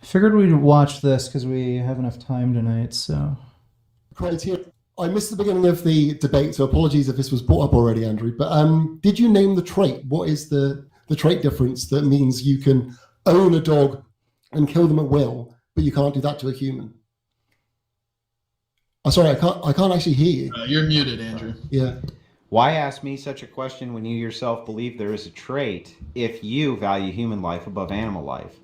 I figured we'd watch this because we have enough time tonight, so. Criteria. I missed the beginning of the debate, so apologies if this was brought up already, Andrew. But did you name the trait? What is the trait difference that means you can own a dog and kill them at will, but you can't do that to a human? I'm sorry, I can't actually hear you. You're muted, Andrew. Yeah. Why ask me such a question when you yourself believe there is a trait if you value human life above animal life?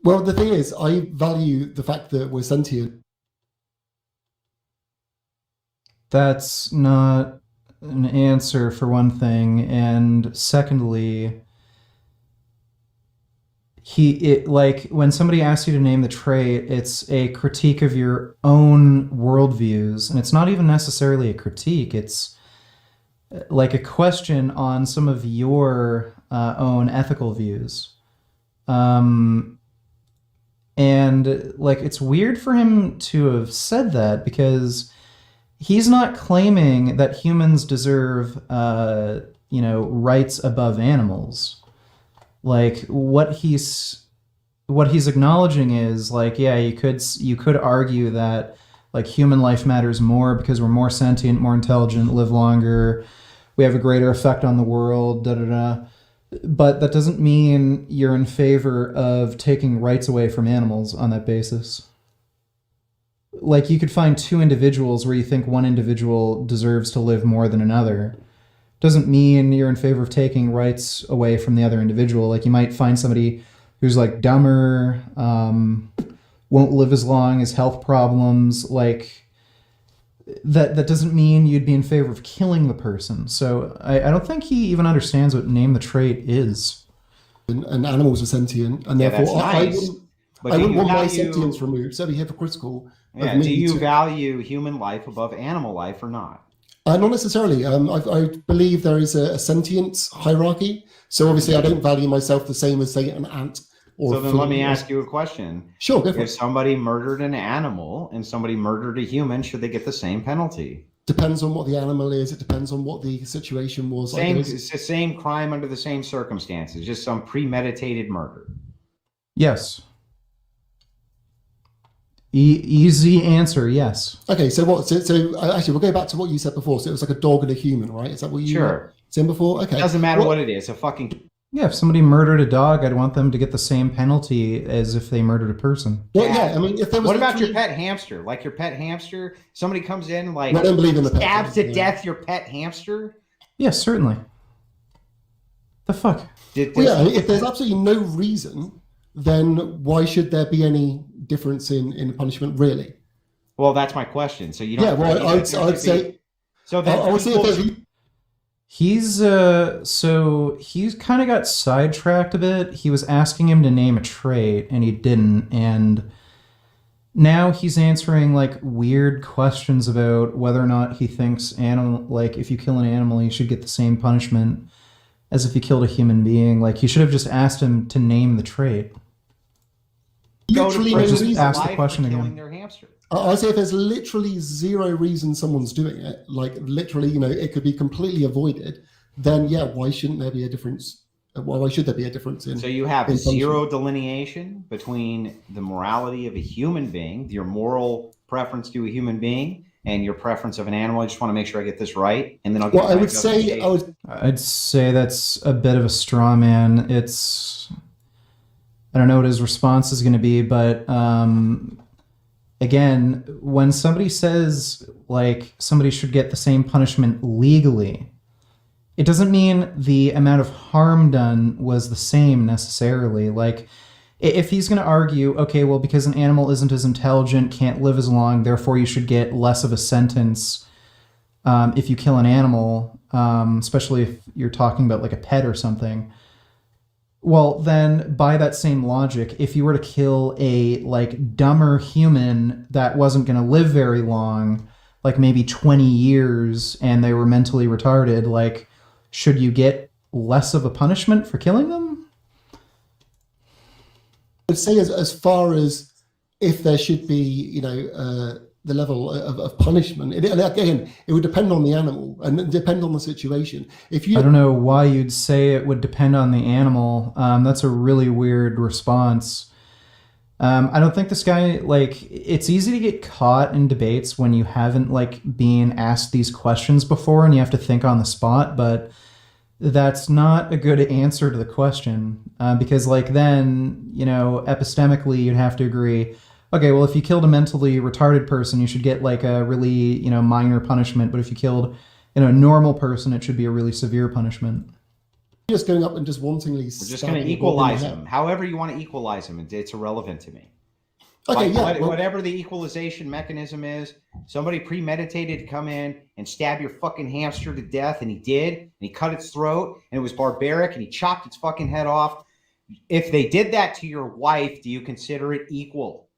Well, the thing is, I value the fact that we're sentient. That's not an answer, for one thing, and secondly, when somebody asks you to name the trait, it's a critique of your own worldviews, and it's not even necessarily a critique. It's like a question on some of your own ethical views. And like, it's weird for him to have said that because he's not claiming that humans deserve, rights above animals. Like, what he's acknowledging is like, yeah, you could argue that like human life matters more because we're more sentient, more intelligent, live longer, we have a greater effect on the world, da da da. But that doesn't mean you're in favor of taking rights away from animals on that basis. Like, you could find two individuals where you think one individual deserves to live more than another. Doesn't mean you're in favor of taking rights away from the other individual. Like, you might find somebody who's like dumber, won't live as long, has health problems. Like, that doesn't mean you'd be in favor of killing the person. So I don't think he even understands what name the trait is. And animals are sentient, and therefore nice. I wouldn't want my sentience removed. So it'd be hypocritical. Yeah. Do you value human life above animal life or not? Not necessarily. I believe there is a sentience hierarchy. So obviously, I don't value myself the same as, say, an ant. So then let me ask you a question. Sure, go for it. If somebody murdered an animal and somebody murdered a human, should they get the same penalty? Depends on what the animal is. It depends on what the situation was. It's the same crime under the same circumstances, just some premeditated murder. Yes. Easy answer, yes. Okay, so what? So actually, we'll go back to what you said before. So it was like a dog and a human, right? Is that what you said before? Okay. It doesn't matter what it is. A fucking... Yeah, if somebody murdered a dog, I'd want them to get the same penalty as if they murdered a person. Well, yeah, I mean, if there was... What about your pet hamster? Like your pet hamster, somebody comes in and like I don't believe in the stabs to death your pet hamster? Yes, certainly. The fuck? If there's absolutely no reason, then why should there be any difference in punishment, really? Well, that's my question. So you don't... Yeah, well, I'd say... So then I would say if there's... He's kind of got sidetracked a bit. He was asking him to name a trait and he didn't, and now he's answering like weird questions about whether or not he thinks if you kill an animal you should get the same punishment as if you killed a human being. Like, he should have just asked him to name the trait. Literally no just reason. ask the question again. Their hamster. I'd say if there's literally zero reason someone's doing it, like literally, it could be completely avoided, then yeah, why shouldn't there be a difference? Why should there be a difference in... So you have zero delineation between the morality of a human being, your moral preference to a human being, and your preference of an animal. I just want to make sure I get this right, and then I'll get... Well, I'd say that's a bit of a straw man. I don't know what his response is going to be, but again, when somebody says like somebody should get the same punishment legally, it doesn't mean the amount of harm done was the same necessarily. Like, if he's going to argue, okay, well, because an animal isn't as intelligent, can't live as long, therefore you should get less of a sentence if you kill an animal, especially if you're talking about like a pet or something. Well, then by that same logic, if you were to kill a like dumber human that wasn't going to live very long, like maybe 20 years, and they were mentally retarded, like, should you get less of a punishment for killing them? I'd say as far as if there should be, the level of punishment. Again, it would depend on the animal and depend on the situation. I don't know why you'd say it would depend on the animal. That's a really weird response. I don't think this guy, like, it's easy to get caught in debates when you haven't, like, been asked these questions before and you have to think on the spot, but that's not a good answer to the question, because, like, then, you know, epistemically you'd have to agree, okay, well, if you killed a mentally retarded person, you should get, like, a really, you know, minor punishment, but if you killed, you know, a normal person, it should be a really severe punishment. Just going up and just wantingly. We're just going to equalize them. However you want to equalize them, it's irrelevant to me. Okay, like, whatever the equalization mechanism is, somebody premeditated to come in and stab your fucking hamster to death, and he did, and he cut its throat, and it was barbaric, and he chopped its fucking head off. If they did that to your wife, do you consider it equal?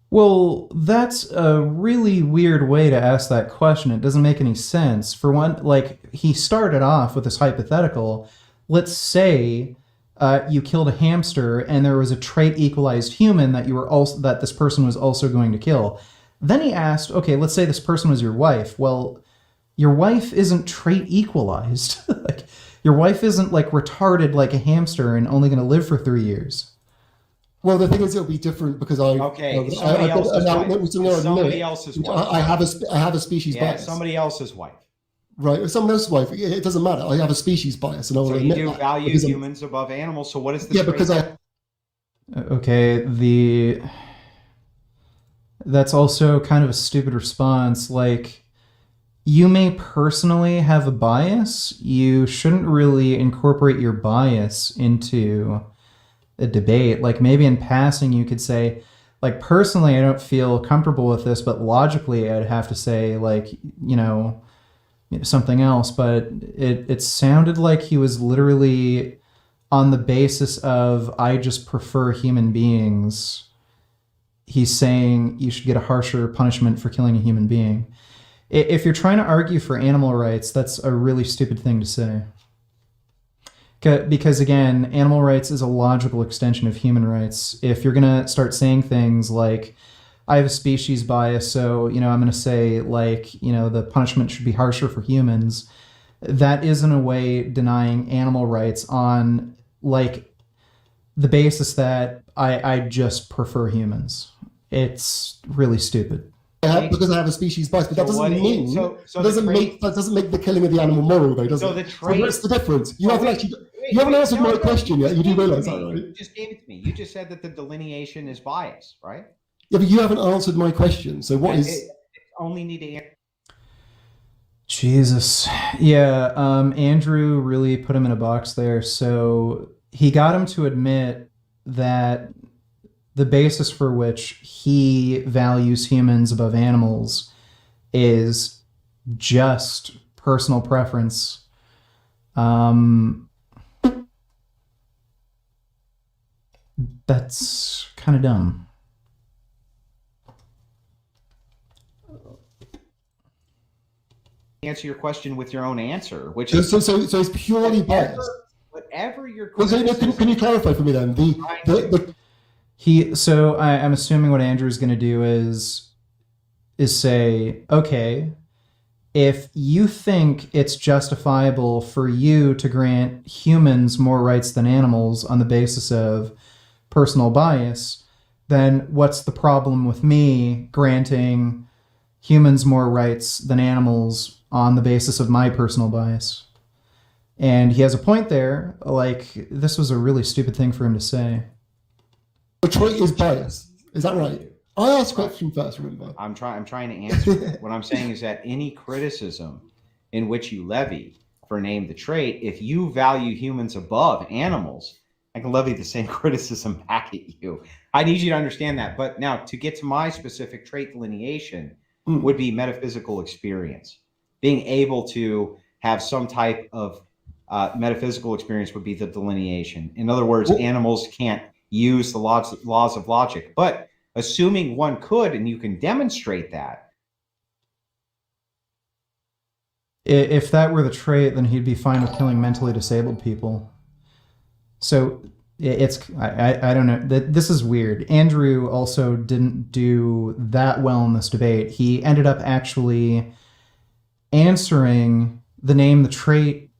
Well, that's a really weird way to ask that question. It doesn't make any sense. For one, like, he started off with this hypothetical. Let's say you killed a hamster and there was a trait equalized human that that this person was also going to kill. Then he asked, okay, let's say this person was your wife. Well, your wife isn't trait equalized. Like, your wife isn't, like, retarded like a hamster and only going to live for 3 years. Well, the thing is, it'll be different because I have a species bias. Somebody else's wife. Right, if someone else's wife, it doesn't matter. I have a species bias, and I will so admit you do that value humans above animals. So what is the because Okay, that's also kind of a stupid response. Like, you may personally have a bias. You shouldn't really incorporate your bias into a debate. Like, maybe in passing you could say, like, personally I don't feel comfortable with this, but logically I'd have to say, like, you know, something else. But it sounded like he was literally on the basis of, I just prefer human beings. He's saying you should get a harsher punishment for killing a human being. If you're trying to argue for animal rights, that's a really stupid thing to say. Because, again, animal rights is a logical extension of human rights. If you're going to start saying things like, I have a species bias, so, you know, I'm going to say, like, you know, the punishment should be harsher for humans, that is in a way denying animal rights on, like, the basis that I just prefer humans. It's really stupid. Because I have a species bias, but that doesn't mean that doesn't make the killing of the animal moral, though, does it? What's the difference? You haven't answered my question yet. You do realize that, right? You just gave it to me. You just said that the delineation is bias, right? Yeah, but you haven't answered my question. So what is? It only need to answer. Jesus, yeah. Andrew really put him in a box there. So he got him to admit that the basis for which he values humans above animals is just personal preference. That's kind of dumb. Answer your question with your own answer, which is so it's purely biased. Whatever your can you clarify for me then? I'm assuming what Andrew's going to do is say, okay, if you think it's justifiable for you to grant humans more rights than animals on the basis of personal bias, then what's the problem with me granting humans more rights than animals on the basis of my personal bias? And he has a point there. Like, this was a really stupid thing for him to say. The trait is bias. Is that right? I asked a question first, remember? I'm trying to answer it. What I'm saying is that any criticism in which you levy for name the trait, if you value humans above animals, I can levy the same criticism back at you. I need you to understand that. But now, to get to my specific trait delineation would be metaphysical experience. Being able to have some type of metaphysical experience would be the delineation. In other words, animals can't use the laws of logic. But assuming one could, and you can demonstrate that. If that were the trait, then he'd be fine with killing mentally disabled people. So I don't know. This is weird. Andrew also didn't do that well in this debate. He ended up actually answering the name the trait,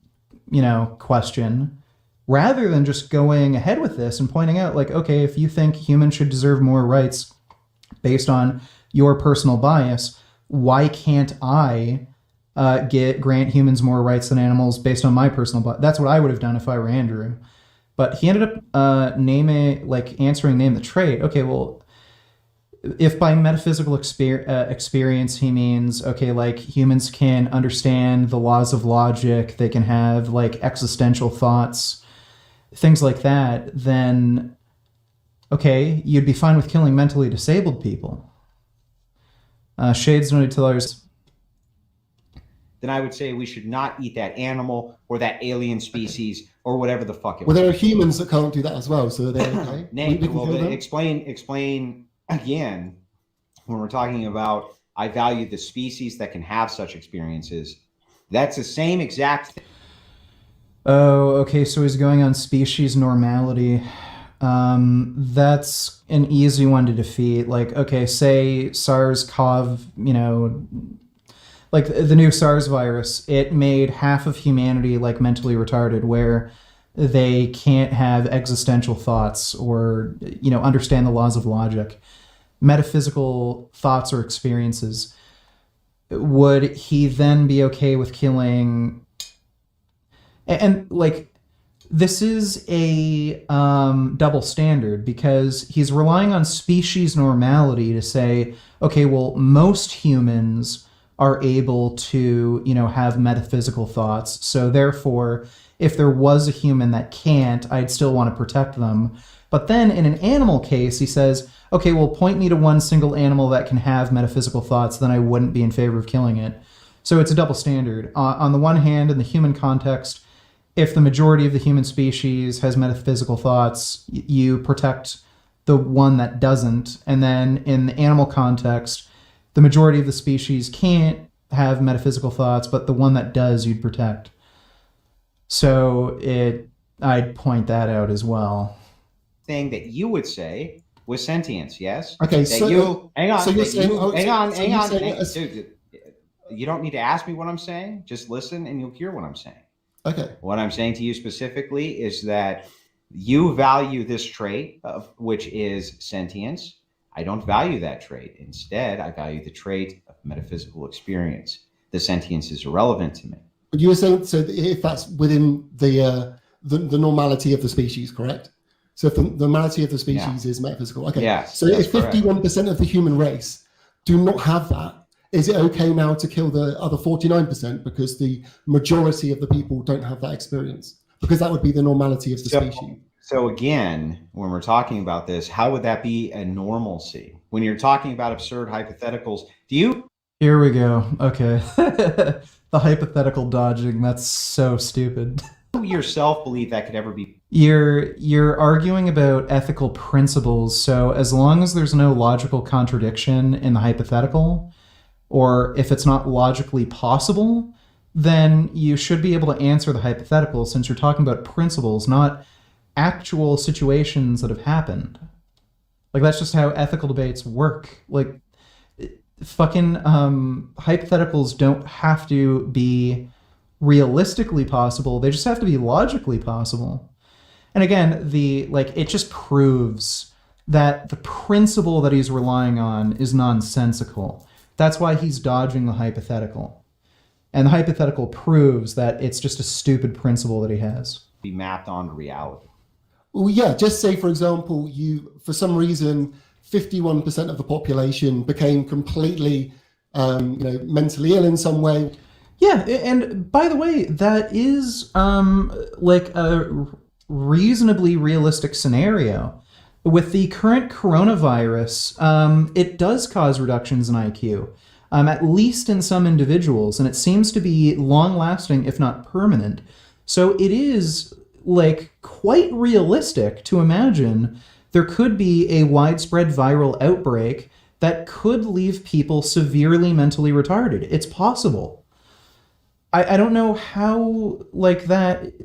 question rather than just going ahead with this and pointing out, like, okay, if you think humans should deserve more rights based on your personal bias, why can't I grant humans more rights than animals based on my personal bias? That's what I would have done if I were Andrew. But he ended up answering name the trait. Okay, well, if by metaphysical experience he means, okay, like humans can understand the laws of logic, they can have like existential thoughts, things like that, then okay, you'd be fine with killing mentally disabled people. Shades noted to others. Then I would say we should not eat that animal or that alien species or whatever the fuck it Well, was. there are humans that can't do that as well, so they're okay. Explain again, when we're talking about I value the species that can have such experiences, that's the same exact thing. Oh, okay, so he's going on species normality. That's an easy one to defeat. Like, okay, say SARS-CoV, like the new SARS virus, it made half of humanity like mentally retarded, where they can't have existential thoughts or, understand the laws of logic, metaphysical thoughts or experiences. Would he then be okay with killing? And like, this is a double standard, because he's relying on species normality to say, okay, well, most humans are able to, have metaphysical thoughts. So therefore, if there was a human that can't, I'd still want to protect them. But then in an animal case, he says, okay, well, point me to one single animal that can have metaphysical thoughts, then I wouldn't be in favor of killing it. So it's a double standard. On the one hand, in the human context, if the majority of the human species has metaphysical thoughts, you protect the one that doesn't. And then in the animal context, the majority of the species can't have metaphysical thoughts, but the one that does, you'd protect. So I'd point that out as well. Thing that you would say was sentience, yes? Okay, hang on. So you're saying, Hang on. Dude, you don't need to ask me what I'm saying. Just listen and you'll hear what I'm saying. Okay. What I'm saying to you specifically is that you value this trait, which is sentience. I don't value that trait. Instead, I value the trait of metaphysical experience. The sentience is irrelevant to me. But you were saying, so if that's within the normality of the species, correct? So if the normality of the species is metaphysical, okay. Yes, so if 51% of the human race do not have that, is it okay now to kill the other 49% because the majority of the people don't have that experience? Because that would be the normality of the species. So again, when we're talking about this, how would that be a normalcy? When you're talking about absurd hypotheticals, Here we go. Okay. The hypothetical dodging, that's so stupid. You yourself believe that could ever be? You're arguing about ethical principles, so as long as there's no logical contradiction in the hypothetical, or if it's not logically possible, then you should be able to answer the hypothetical, since you're talking about principles, not actual situations that have happened. Like, that's just how ethical debates work. Like, fucking hypotheticals don't have to be realistically possible, they just have to be logically possible. And again, it just proves that the principle that he's relying on is nonsensical. That's why he's dodging the hypothetical. And the hypothetical proves that it's just a stupid principle that he has. Be mapped onto reality. Well, yeah, just say, for example, for some reason, 51% of the population became completely, mentally ill in some way. Yeah, and by the way, that is like a reasonably realistic scenario. With the current coronavirus, it does cause reductions in IQ, at least in some individuals, and it seems to be long-lasting, if not permanent. So it is quite realistic to imagine there could be a widespread viral outbreak that could leave people severely mentally retarded. It's possible. I don't know how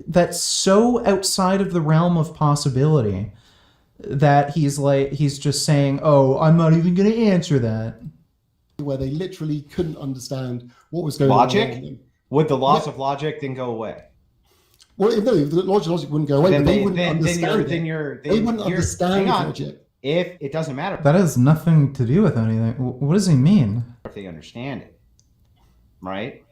that's so outside of the realm of possibility that he's just saying, oh, I'm not even going to answer that. Where they literally couldn't understand what was going on. Logic? Would the laws of logic then go away? Well, no, the logic wouldn't go away, Then but they they wouldn't then understand then it. you're They wouldn't you're understand hang on. logic. If it doesn't matter That has nothing to do with anything. What does he mean? if they understand it, right?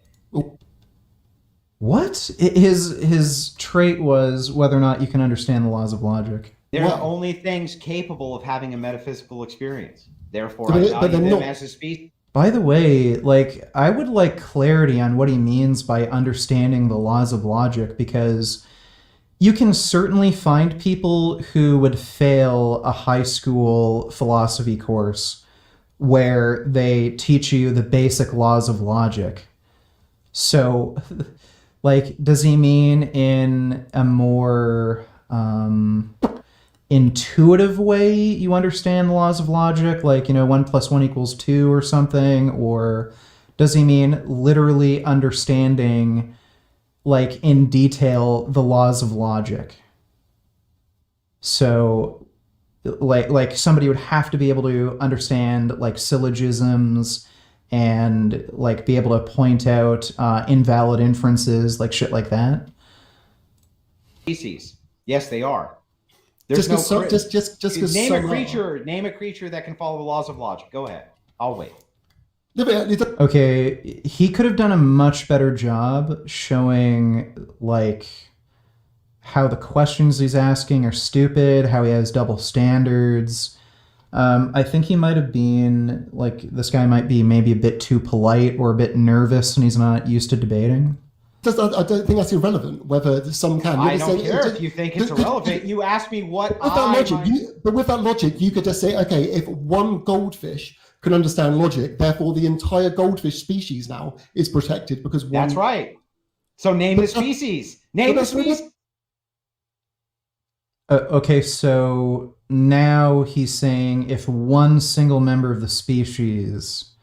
What? His trait was whether or not you can understand the laws of logic. They're Well- the only things capable of having a metaphysical experience. Therefore, But I they're value them not. as a species. By the way, like, I would like clarity on what he means by understanding the laws of logic, because you can certainly find people who would fail a high school philosophy course where they teach you the basic laws of logic. So, like, does he mean in a more intuitive way you understand the laws of logic, like, 1 + 1 = 2 or something? Or does he mean literally understanding, like, in detail, the laws of logic? So, like somebody would have to be able to understand, like, syllogisms and, like, be able to point out invalid inferences, like shit like that. Species. Yes, they are. There's Just no because just because name a creature. Name a creature that can follow the laws of logic. Go ahead. I'll wait. Okay, he could have done a much better job showing, like, how the questions he's asking are stupid, how he has double standards. I think he might have been, like, this guy might be maybe a bit too polite or a bit nervous and he's not used to debating. I don't think that's irrelevant. Whether some can. I don't care if you think it's irrelevant. You asked me what With that logic, but with that logic, you could just say, okay, if one goldfish can understand logic, therefore the entire goldfish species now is protected because one. That's right. So name the species. Name the species. Okay, so now he's saying if one single member of the species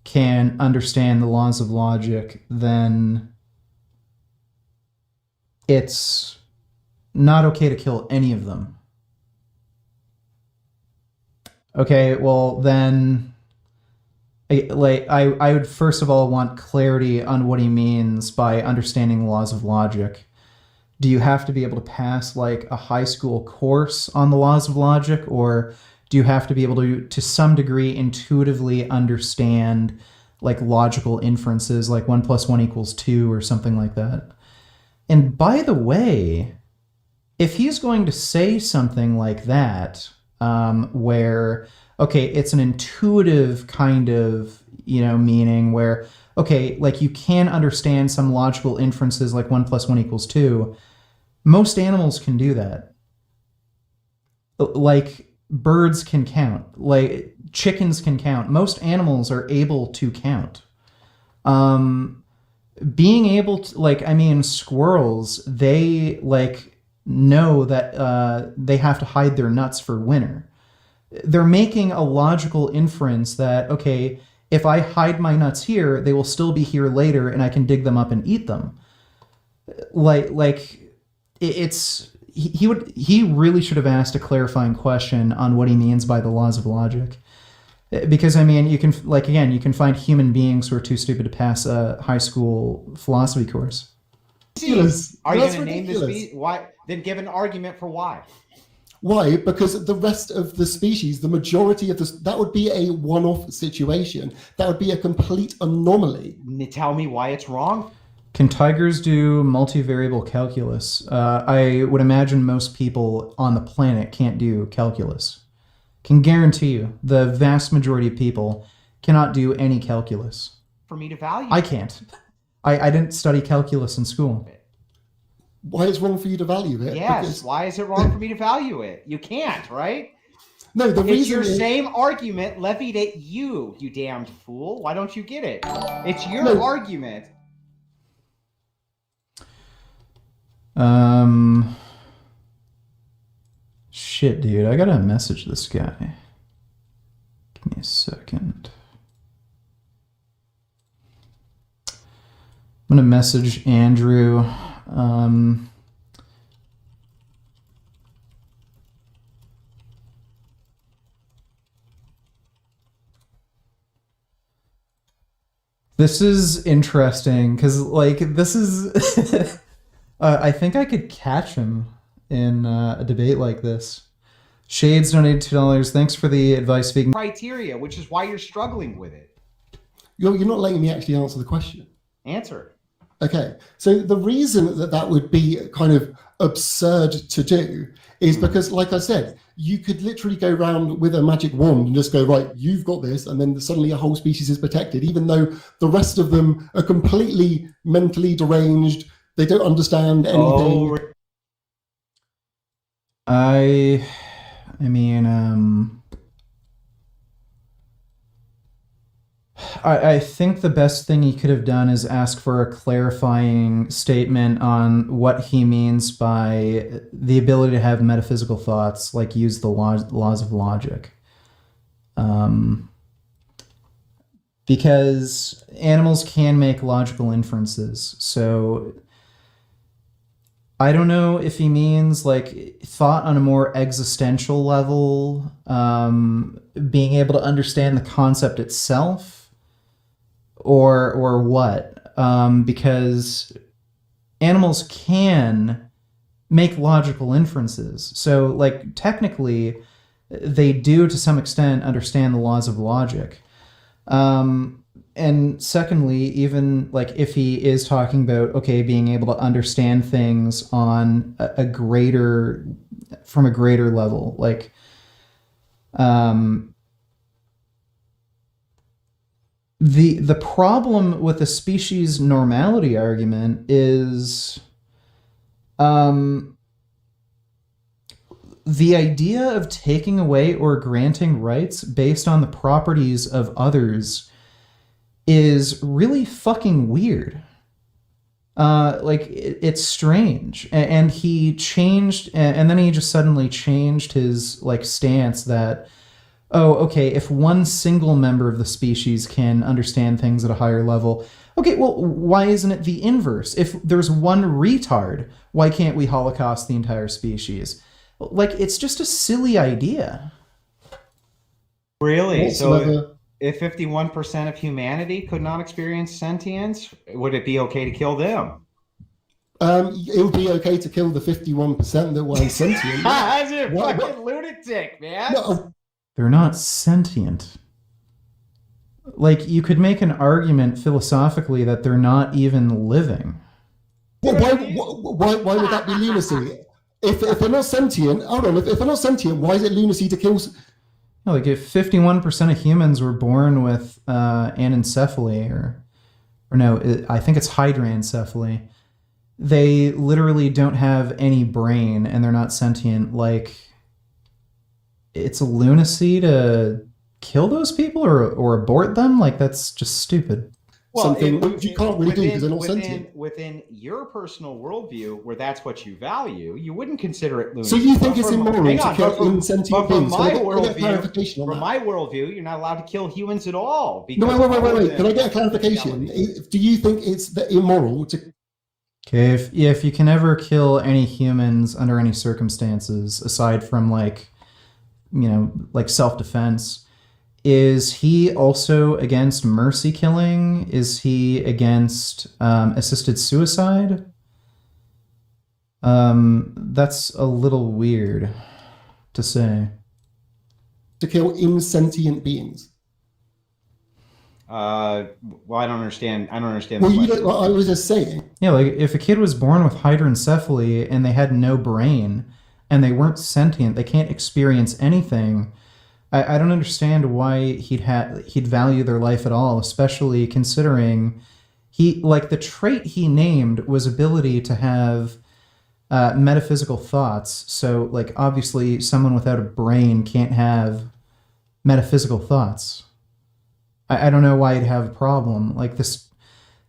can understand the laws of logic, then it's not okay to kill any of them. Okay, well then, I would first of all want clarity on what he means by understanding the laws of logic. Do you have to be able to pass, like, a high school course on the laws of logic, or do you have to be able to some degree, intuitively understand, like, logical inferences, like 1 + 1 = 2 or something like that? And by the way, if he's going to say something like that, where, okay, it's an intuitive kind of, meaning where, okay, like, you can understand some logical inferences like 1 + 1 = 2, most animals can do that. Like, birds can count, like, chickens can count. Most animals are able to count. Being able to, like, squirrels, they, like, know that they have to hide their nuts for winter. They're making a logical inference that, okay, if I hide my nuts here, they will still be here later and I can dig them up and eat them. He really should have asked a clarifying question on what he means by the laws of logic. Because, you can, like, again, you can find human beings who are too stupid to pass a high school philosophy course. Ridiculous. Are you That's going to name the ridiculous. species? Why? Then give an argument for why. Why? Because the rest of the species, the majority of that would be a one-off situation. That would be a complete anomaly. Tell me why it's wrong. Can tigers do multivariable calculus? I would imagine most people on the planet can't do calculus. Can guarantee you, the vast majority of people cannot do any calculus. For me to value. I can't. I didn't study calculus in school. Why it's wrong for you to value it? Yes. Because, Why is it wrong for me to value it? You can't, right? no, the It's reason your is, same argument levied at you, you damned fool. Why don't you get it? It's your No. argument. Shit, dude, I gotta message this guy. Give me a second. I'm gonna message Andrew. This is interesting because, like, this is I think I could catch him in a debate like this. Shades donated $2. Thanks for the advice, vegan. Criteria, which is why you're struggling with it. You're not letting me actually answer the question. Answer. Okay, so the reason that that would be kind of absurd to do is because, like I said, you could literally go around with a magic wand and just go, right, you've got this, and then suddenly a whole species is protected, even though the rest of them are completely mentally deranged. They don't understand anything. I mean, I think the best thing he could have done is ask for a clarifying statement on what he means by the ability to have metaphysical thoughts, like use the laws of logic. Because animals can make logical inferences. So I don't know if he means like thought on a more existential level, being able to understand the concept itself, or what, because animals can make logical inferences. So like technically they do to some extent understand the laws of logic. And secondly, even like if he is talking about, okay, being able to understand things on a greater, from a greater level, like, the problem with the species normality argument is, the idea of taking away or granting rights based on the properties of others is really fucking weird. Like it's strange, and he changed, and then he just suddenly changed his like stance that, oh, okay, if one single member of the species can understand things at a higher level, okay, well, why isn't it the inverse? If there's one retard, why can't we Holocaust the entire species? Like, it's just a silly idea. Really? Whatsoever. So if 51% of humanity could not experience sentience, would it be okay to kill them? It would be okay to kill the 51% that weren't sentient. That's a fucking lunatic, man. No, They're not sentient. Like, you could make an argument philosophically that they're not even living. why would that be lunacy? If they're not sentient, hold on, if they're not sentient, why is it lunacy to kill? No, like, if 51% of humans were born with anencephaly, or no, I think it's hydranencephaly, they literally don't have any brain and they're not sentient, like, it's a lunacy to kill those people or abort them? Like, that's just stupid. Well, something which you can't really do because they're not sentient. Within your personal worldview, where that's what you value, you wouldn't consider it lunacy. So you think it's immoral to kill insentient beings? From my worldview, you're not allowed to kill humans at all. No, wait. Can I get a clarification? Do you think it's immoral to... Okay, if you can ever kill any humans under any circumstances, aside from like, like self-defense, is he also against mercy killing? Is he against assisted suicide? That's a little weird to say. To kill insentient beings? Well, I don't understand. Well, I was just saying. Yeah, like if a kid was born with hydranencephaly and they had no brain and they weren't sentient, they can't experience anything. I don't understand why he'd value their life at all, especially considering the trait he named was ability to have metaphysical thoughts. So like obviously someone without a brain can't have metaphysical thoughts. I don't know why he'd have a problem. Like this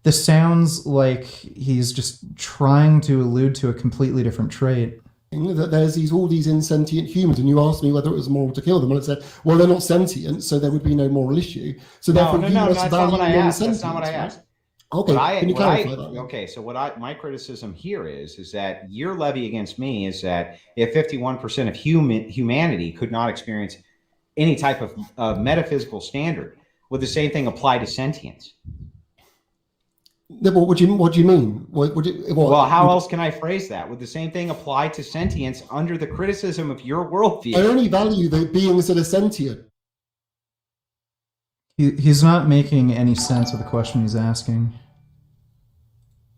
sounds like he's just trying to allude to a completely different trait. That there's all these insentient humans, and you asked me whether it was moral to kill them, and I said, well, they're not sentient, so there would be no moral issue. So therefore, that's not what I asked. That's not what I asked. Okay, can you clarify that? Okay, so my criticism here is that your levy against me is that if 51% of humanity could not experience any type of metaphysical standard, would the same thing apply to sentience? No, but what do you mean? Well, how else can I phrase that? Would the same thing apply to sentience under the criticism of your worldview? I only value the beings that are sentient. He's not making any sense of the question he's asking.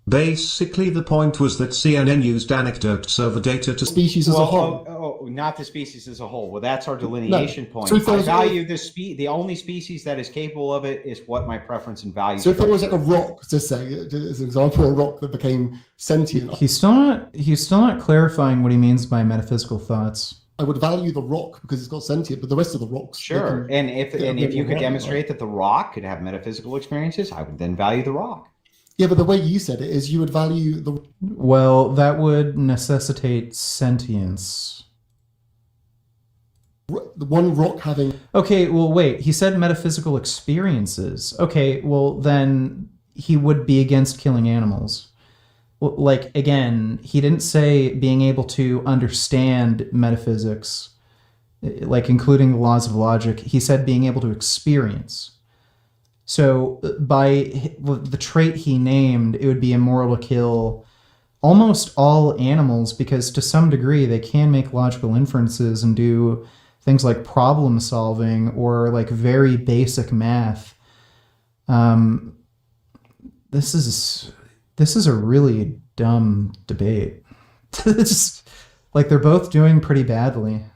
Basically, the point was that CNN used anecdotes over data to Species as a whole. Not the species as a whole. Well, that's our delineation point. So if there I was value the only species that is capable of it is what my preference and value. So if there was like a rock, to say, as an example, a rock that became sentient, He's still not clarifying what he means by metaphysical thoughts. I would value the rock because it's got sentient, but the rest of the rocks. Sure. And if you could demonstrate that the rock could have metaphysical experiences, I would then value the rock. Yeah, but the way you said it is you would value the... Well, that would necessitate sentience. The one rock having... Okay, well, wait. He said metaphysical experiences. Okay, well, then he would be against killing animals. Well, like, again, he didn't say being able to understand metaphysics, like including the laws of logic. He said being able to experience. So by the trait he named, it would be immoral to kill almost all animals because to some degree they can make logical inferences and do things like problem solving or like very basic math. This is a really dumb debate. It's like they're both doing pretty badly.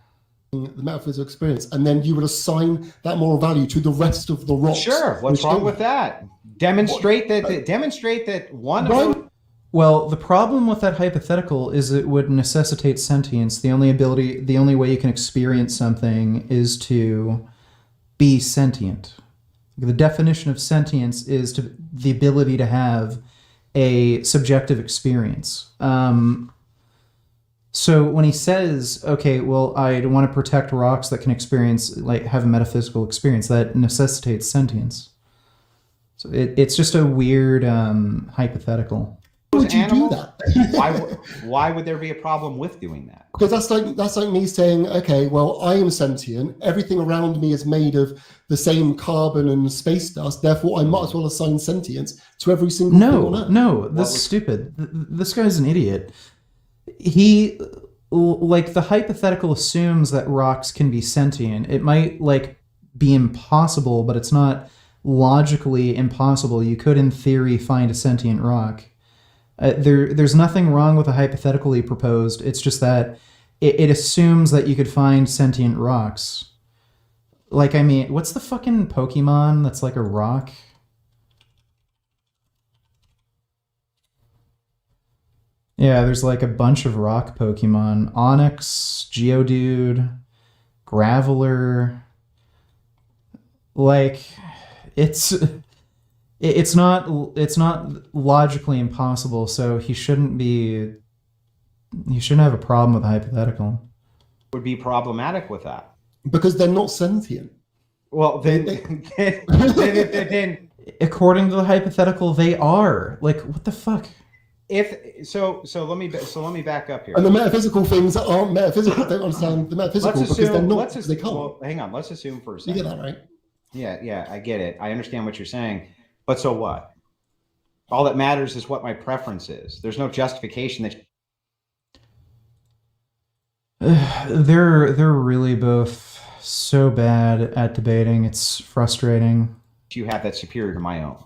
The metaphysical experience, and then you would assign that moral value to the rest of the rocks. Sure. What's wrong with that? Demonstrate that one of those... Well, the problem with that hypothetical is it would necessitate sentience. The only way you can experience something is to be sentient. The definition of sentience is the ability to have a subjective experience. So when he says, okay, well, I want to protect rocks that can have a metaphysical experience, that necessitates sentience. So it's just a weird hypothetical. Why would you do that? Why would there be a problem with doing that? Because that's like me saying, okay, well, I am sentient. Everything around me is made of the same carbon and space dust. Therefore, I might as well assign sentience to every single thing on Earth. No, this is stupid. This guy's an idiot. He, like, the hypothetical assumes that rocks can be sentient. It might, like, be impossible, but it's not logically impossible. You could, in theory, find a sentient rock. There's nothing wrong with the hypothetical he proposed. It's just that it assumes that you could find sentient rocks. Like, I mean, what's the fucking Pokemon that's like a rock? Yeah, there's like a bunch of rock Pokemon. Onix, Geodude, Graveler. Like, it's not logically impossible, so he shouldn't have a problem with the hypothetical. Would be problematic with that. Because they're not sentient. Well, then According to the hypothetical, they are. Like, what the fuck? Let me back up here. And the metaphysical things that aren't metaphysical don't understand the metaphysical because they're not. They can't. Well, hang on. Let's assume for a second. You get that, right? Yeah, I get it. I understand what you're saying. But so what? All that matters is what my preference is. There's no justification that they're really both so bad at debating. It's frustrating. You have that's superior to my own.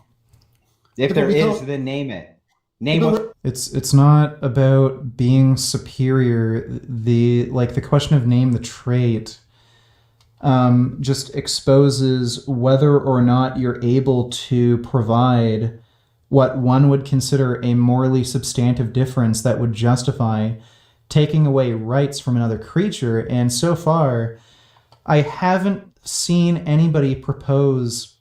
If there is, then name it. Name what. It's not about being superior. The question of name the trait just exposes whether or not you're able to provide what one would consider a morally substantive difference that would justify taking away rights from another creature. And so far, I haven't seen anybody propose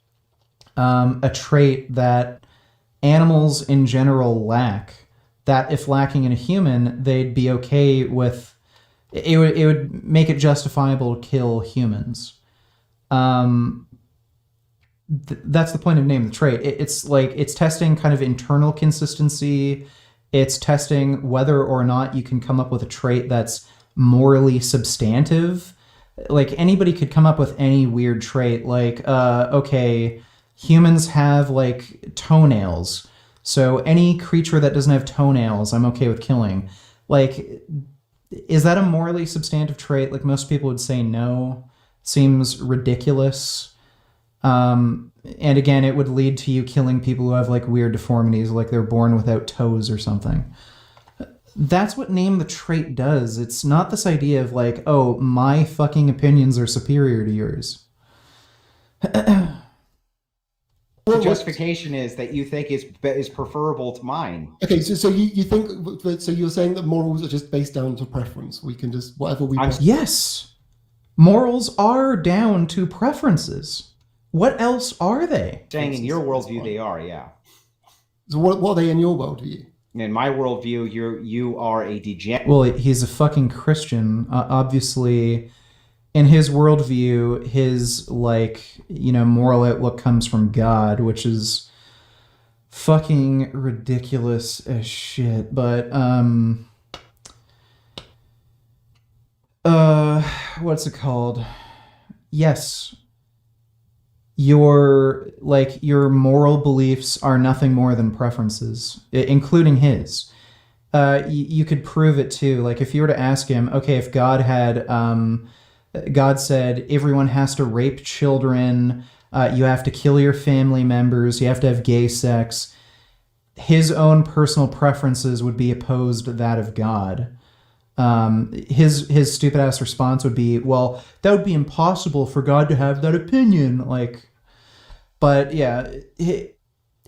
a trait that animals in general lack, that if lacking in a human, they'd be okay with. It would make it justifiable to kill humans. That's the point of name the trait. It's testing kind of internal consistency. It's testing whether or not you can come up with a trait that's morally substantive. Like, anybody could come up with any weird trait. Like, okay, humans have like toenails. So any creature that doesn't have toenails, I'm okay with killing. Like, is that a morally substantive trait? Like, most people would say no. Seems ridiculous. And again, it would lead to you killing people who have like weird deformities, like they're born without toes or something. That's what name the trait does. It's not this idea of like, oh, my fucking opinions are superior to yours. The justification is that you think is preferable to mine. Okay, so you think, so you're saying that morals are just based down to preference. We can just, whatever we want. Yes. Morals are down to preferences. What else are they? Saying in your worldview they are, yeah. So what are they in your worldview? In my worldview, you are a degenerate. Well, he's a fucking Christian. Obviously, in his worldview, his, like, you know, moral outlook comes from God, which is fucking ridiculous as shit. But, what's it called? Yes. Your moral beliefs are nothing more than preferences, including his. You could prove it too. Like, if you were to ask him, okay, if God had, God said everyone has to rape children, you have to kill your family members, you have to have gay sex, his own personal preferences would be opposed to that of God. His stupid ass response would be, well, that would be impossible for God to have that opinion. Like, but yeah,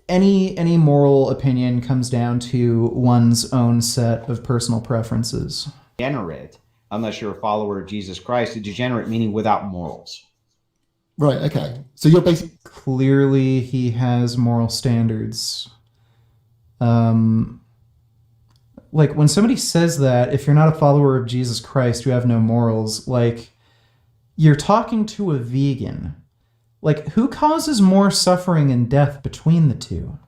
any moral opinion comes down to one's own set of personal preferences. Degenerate, unless you're a follower of Jesus Christ. A degenerate meaning without morals. Right. Okay. So you're basically Clearly, he has moral standards. Like, when somebody says that, if you're not a follower of Jesus Christ, you have no morals, like, you're talking to a vegan. Like, who causes more suffering and death between the two?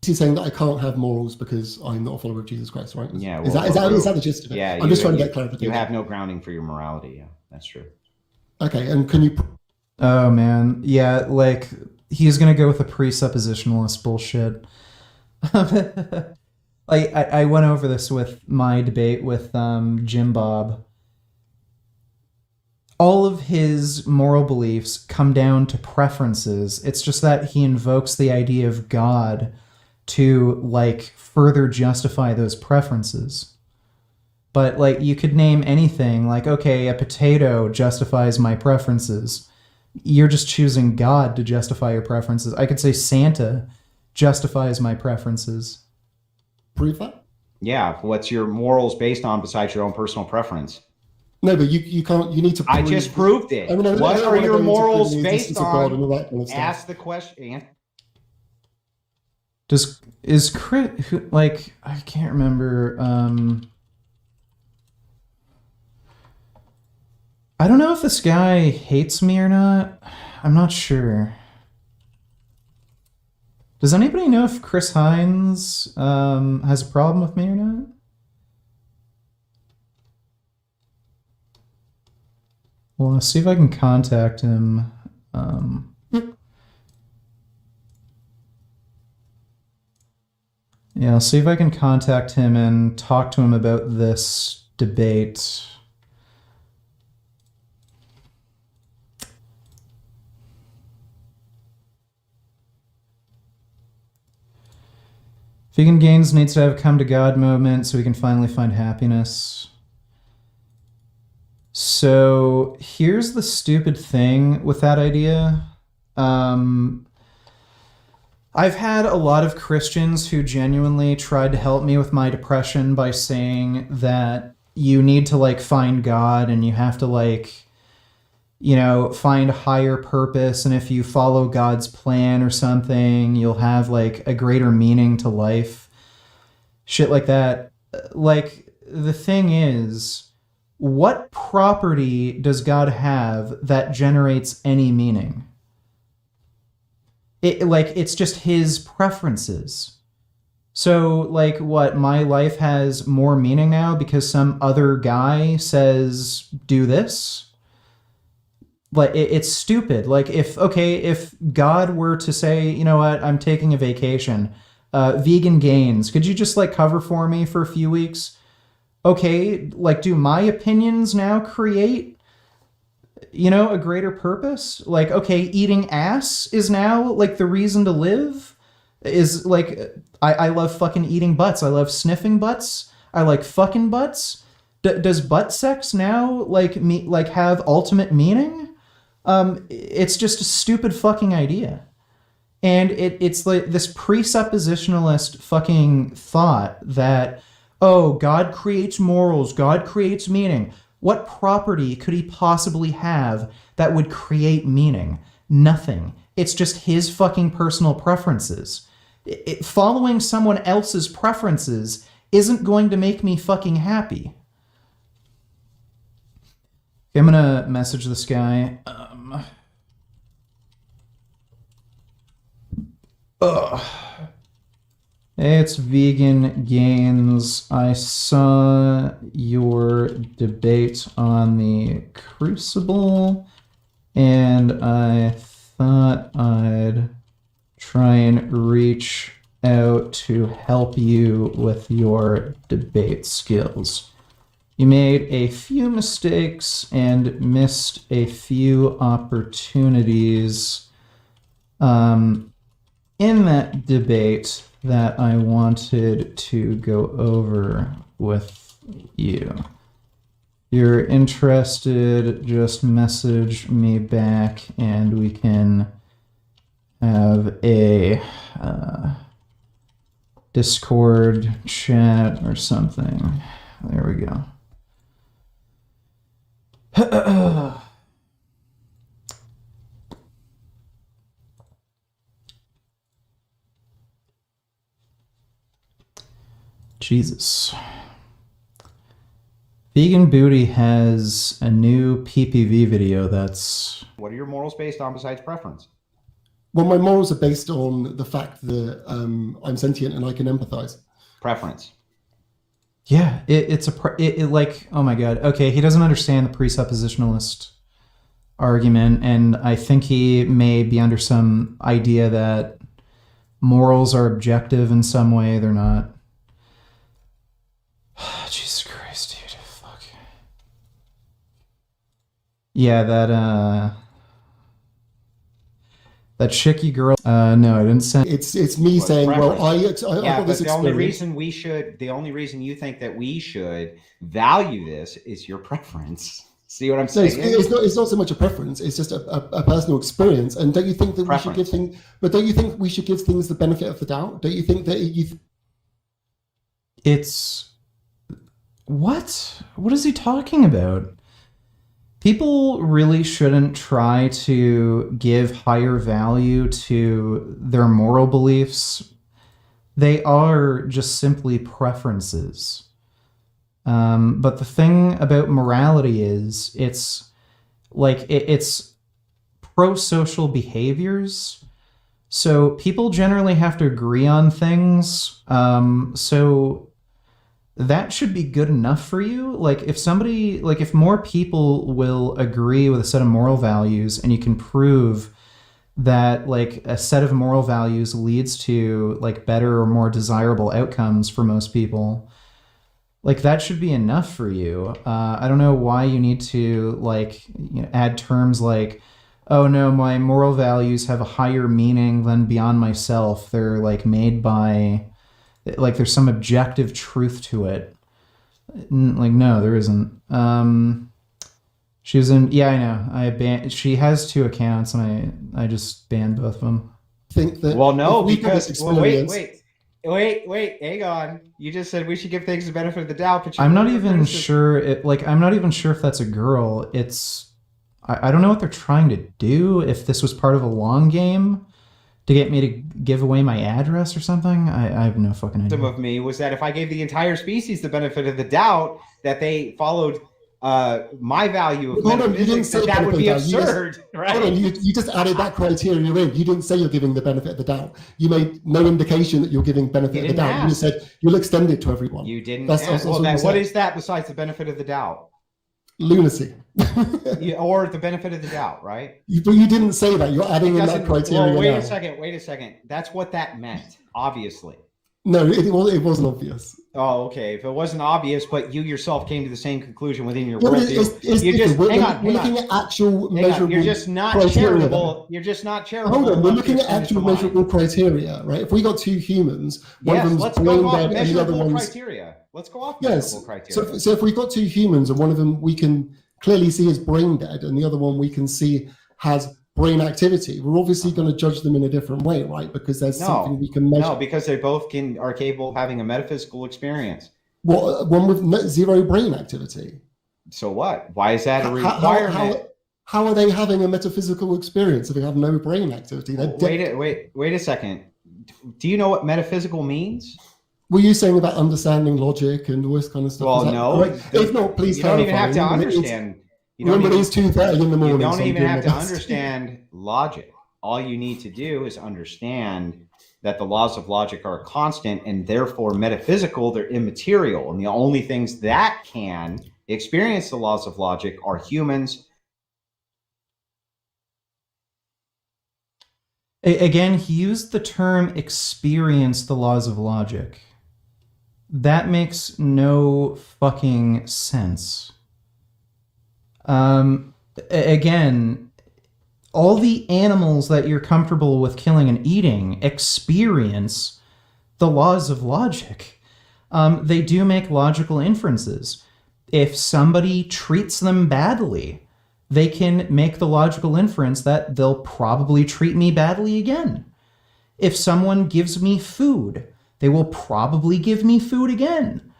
saying that I can't have morals because I'm not a follower of Jesus Christ, right? Yeah. Is that the gist of it? Yeah. I'm just trying to get clarification. You have no grounding for your morality. Yeah, that's true. Okay, and can you... Oh, man. Yeah, like, he's going to go with a presuppositionalist bullshit. I went over this with my debate with Jim Bob. All of his moral beliefs come down to preferences. It's just that he invokes the idea of God to, like, further justify those preferences. But, like, you could name anything, like, okay, a potato justifies my preferences. You're just choosing God to justify your preferences. I could say Santa justifies my preferences. Prove that? Yeah. What's your morals based on besides your own personal preference? No, but you can't. You need to. I just proved it. What are your morals based on? Ask the question. Is Chris, like, I can't remember. I don't know if this guy hates me or not. I'm not sure. Does anybody know if Chris Hines has a problem with me or not? Well, let's see if I can contact him. Yeah, I'll see if I can contact him and talk to him about this debate. Vegan Gains needs to have a come to God moment so we can finally find happiness. So here's the stupid thing with that idea. I've had a lot of Christians who genuinely tried to help me with my depression by saying that you need to, like, find God and you have to, like, you know, find higher purpose, and if you follow God's plan or something, you'll have, like, a greater meaning to life. Shit like that. Like, the thing is, what property does God have that generates any meaning? It's just his preferences. So, like, what, my life has more meaning now because some other guy says, do this? Like, it's stupid. Like, if God were to say, you know what, I'm taking a vacation, Vegan gains. Could you just like cover for me for a few weeks? Okay, like do my opinions now create, you know, a greater purpose? Like, okay, eating ass is now like the reason to live? Is like, I love fucking eating butts. I love sniffing butts. I like fucking butts. Does butt sex now like have ultimate meaning? It's just a stupid fucking idea. And it's like this presuppositionalist fucking thought that, oh, God creates morals, God creates meaning. What property could he possibly have that would create meaning? Nothing. It's just his fucking personal preferences. Following someone else's preferences isn't going to make me fucking happy. Okay, I'm gonna message this guy. It's Vegan Gains. I saw your debate on the Crucible, and I thought I'd try and reach out to help you with your debate skills. You made a few mistakes and missed a few opportunities in that debate that I wanted to go over with you. If you're interested, just message me back and we can have a Discord chat or something. There we go. Jesus. Vegan Booty has a new PPV video that's... What are your morals based on besides preference? Well, my morals are based on the fact that I'm sentient and I can empathize. Preference. Yeah, it's like, oh my God. Okay, he doesn't understand the presuppositionalist argument, and I think he may be under some idea that morals are objective in some way. They're not. Jesus Christ, dude. Fuck. Yeah, that chicky girl. No, I didn't send. It's me saying, preference? well, I Yeah, got this but the only experience. reason you think that we should value this is your preference. See what I'm No, saying? it's not so much a preference. It's just a personal experience. And don't you think that we should give things? But don't you think we should give things the benefit of the doubt? Don't you think that It's what? What is he talking about? People really shouldn't try to give higher value to their moral beliefs. They are just simply preferences. But the thing about morality is it's pro-social behaviors. So people generally have to agree on things. So that should be good enough for you. Like if more people will agree with a set of moral values and you can prove that like a set of moral values leads to like better or more desirable outcomes for most people, like that should be enough for you. I don't know why you need to add terms like, oh no, my moral values have a higher meaning than beyond myself. They're like made by, like there's some objective truth to it. Like, no, there isn't. She was in, yeah, I know. She has 2 accounts and I just banned both of them. think that? Well, no, if we have this because experience- wait, hang on. You just said we should give things the benefit of the doubt, but I'm not even sure. I'm not even sure if that's a girl. I don't know what they're trying to do. If this was part of a long game to get me to give away my address or something, I have no fucking idea. Some of me was that if I gave the entire species the benefit of the doubt that they followed my value of Hold on, you didn't metaphysics, say that would be benefit of the doubt. absurd, right? Hold on, you just added that criteria in. You didn't say you're giving the benefit of the doubt. You made no indication that you're giving benefit of the doubt. You just said you'll extend it to everyone. You didn't That's ask. also Well, what you what said. is that besides the benefit of the doubt? lunacy. Or the benefit of the doubt, right? But you didn't say that. You're adding in that criteria. Well, wait now. a second. That's what that meant, obviously. No, it wasn't obvious. Oh, okay. If it wasn't obvious, but you yourself came to the same conclusion within your Yeah, but worldview, it's you just we're hang looking on. at actual measurable. You're just not criteria. charitable. You're just not charitable. Hold on, we're enough to looking at finish actual the line. measurable criteria, right? If we got two humans, one of Yes, them's let's brain go off dead and the other measurable one's criteria. Let's go off yes. measurable criteria. So if we've got two humans and one of them we can clearly see is brain dead and the other one we can see has brain activity, we're obviously going to judge them in a different way, right? Because there's something we can measure. No, because they both are capable of having a metaphysical experience. Well, one with zero brain activity. So what? Why is that a requirement? How are they having a metaphysical experience if they have no brain activity? Wait a second. Do you know what metaphysical means? Were you saying about understanding logic and all this kind of stuff? Well, no. If not, please you don't even have to understand. Remember, it's 2:30 in the morning. You don't even have to understand logic. All you need to do is understand that the laws of logic are constant and therefore metaphysical, they're immaterial. And the only things that can experience the laws of logic are humans. Again, he used the term experience the laws of logic. That makes no fucking sense. Again, all the animals that you're comfortable with killing and eating experience the laws of logic. They do make logical inferences. If somebody treats them badly, they can make the logical inference that they'll probably treat me badly again. If someone gives me food, they will probably give me food again.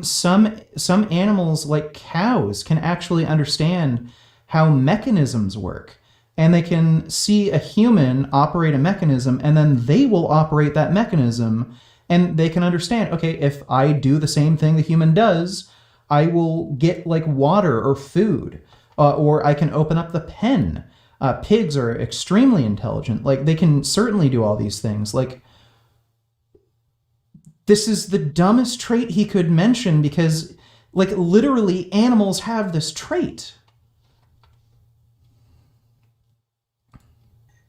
Some animals, like cows, can actually understand how mechanisms work. And they can see a human operate a mechanism, and then they will operate that mechanism, and they can understand, okay, if I do the same thing the human does, I will get like water or food, or I can open up the pen. Pigs are extremely intelligent. Like, they can certainly do all these things. Like, this is the dumbest trait he could mention because, like, literally animals have this trait.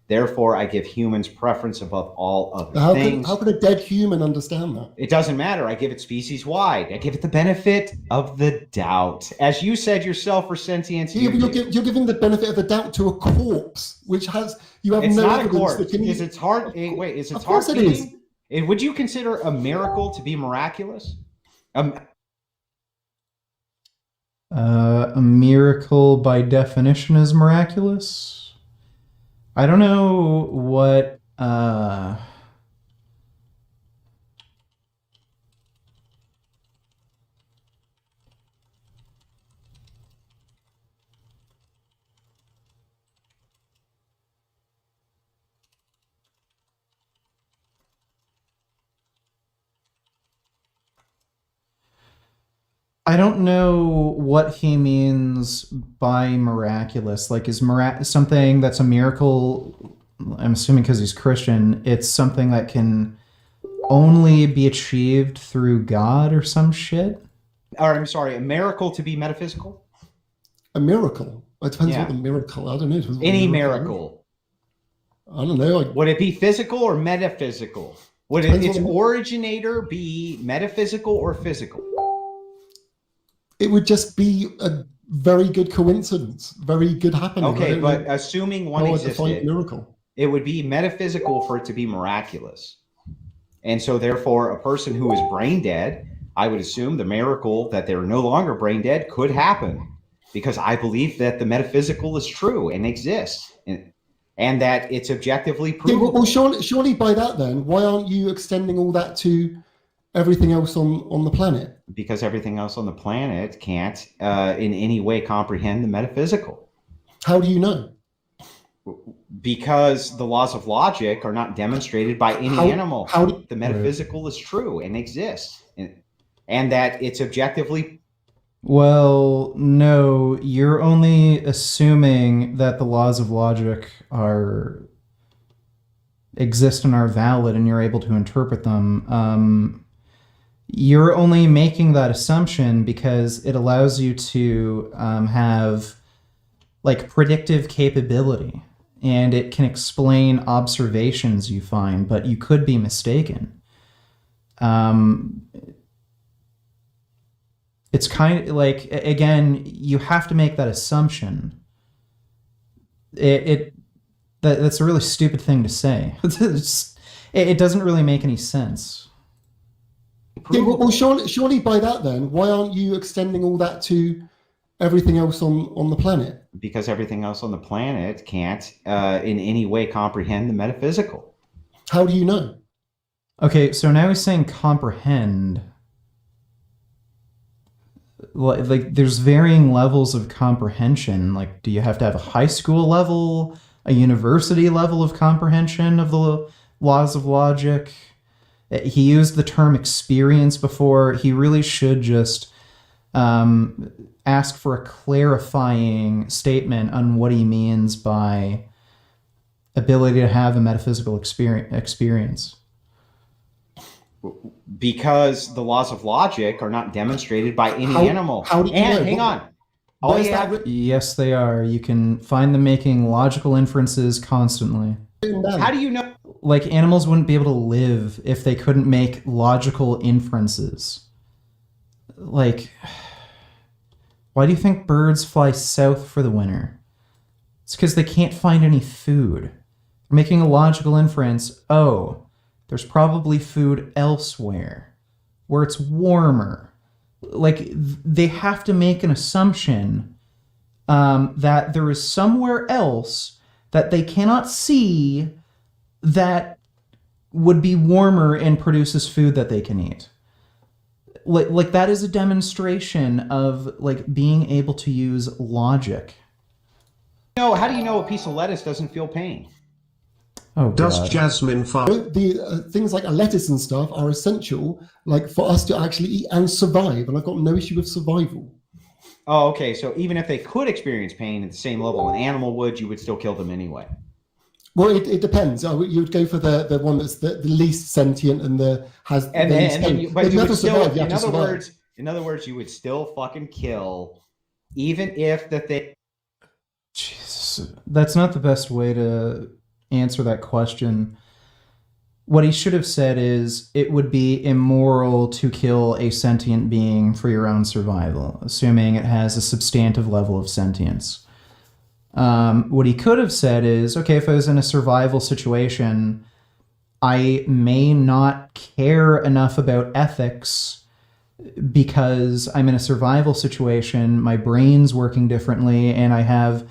Therefore, I give humans preference above all other things. How could a dead human understand that? It doesn't matter. I give it species wide. I give it the benefit of the doubt. As you said yourself for sentience. Yeah, but you're giving the benefit of the doubt to a corpse, which has no not evidence a corpse. that can. Is its heart? Wait, is its Of course heart it beating? Would you consider a miracle to be miraculous? A miracle by definition is miraculous. I don't know what I don't know what he means by miraculous. Like, is something that's a miracle? I'm assuming because he's Christian, it's something that can only be achieved through God or some shit? Or I'm sorry, a miracle to be metaphysical? A miracle? It depends what the miracle. I don't know. Any miracle. I don't know. Would it be physical or metaphysical? Would its originator be metaphysical or physical? It would just be a very good coincidence, very good happening. Okay, but assuming one existed, miracle. It would be metaphysical for it to be miraculous. And so therefore, a person who is brain dead, I would assume the miracle that they're no longer brain dead could happen, because I believe that the metaphysical is true and exists, and that it's objectively provable. Well, surely by that then, why aren't you extending all that to everything else on the planet? Because everything else on the planet can't in any way comprehend the metaphysical. How do you know? Because the laws of logic are not demonstrated by any animal. The metaphysical is true and exists, and that it's objectively. Well, no, you're only assuming that the laws of logic exist and are valid and you're able to interpret them. You're only making that assumption because it allows you to have like predictive capability, and it can explain observations you find, but you could be mistaken. It's kind of like, again, you have to make that assumption. That's a really stupid thing to say. It doesn't really make any sense. Yeah, well, surely by that then, why aren't you extending all that to everything else on the planet? Because everything else on the planet can't in any way comprehend the metaphysical. How do you know? Okay, so now he's saying comprehend. Like, there's varying levels of comprehension. Like, do you have to have a high school level, a university level of comprehension of the laws of logic? He used the term experience before. He really should just ask for a clarifying statement on what he means by ability to have a metaphysical experience. Because the laws of logic are not demonstrated by any animal. How do you know? Hang on. Yes, they are. You can find them making logical inferences constantly. How do you know? Like, animals wouldn't be able to live if they couldn't make logical inferences. Like, why do you think birds fly south for the winter? It's because they can't find any food. They're making a logical inference. Oh, there's probably food elsewhere where it's warmer. Like, they have to make an assumption that there is somewhere else that they cannot see that would be warmer and produces food that they can eat. Like that is a demonstration of like being able to use logic. How do you know a piece of lettuce doesn't feel pain? Oh, Does God. Jasmine farm? The things like a lettuce and stuff are essential, like for us to actually eat and survive. And I've got no issue with survival. Oh, okay. So even if they could experience pain at the same level an animal would, you would still kill them anyway. Well, it depends. You would go for the one that's the least sentient and has And the least then pain. you They'd would never still, survive. You have to survive. in other words, you would still fucking kill, even if the thing. Jesus, that's not the best way to answer that question. What he should have said is it would be immoral to kill a sentient being for your own survival, assuming it has a substantive level of sentience. What he could have said is, okay, if I was in a survival situation, I may not care enough about ethics because I'm in a survival situation, my brain's working differently, and I have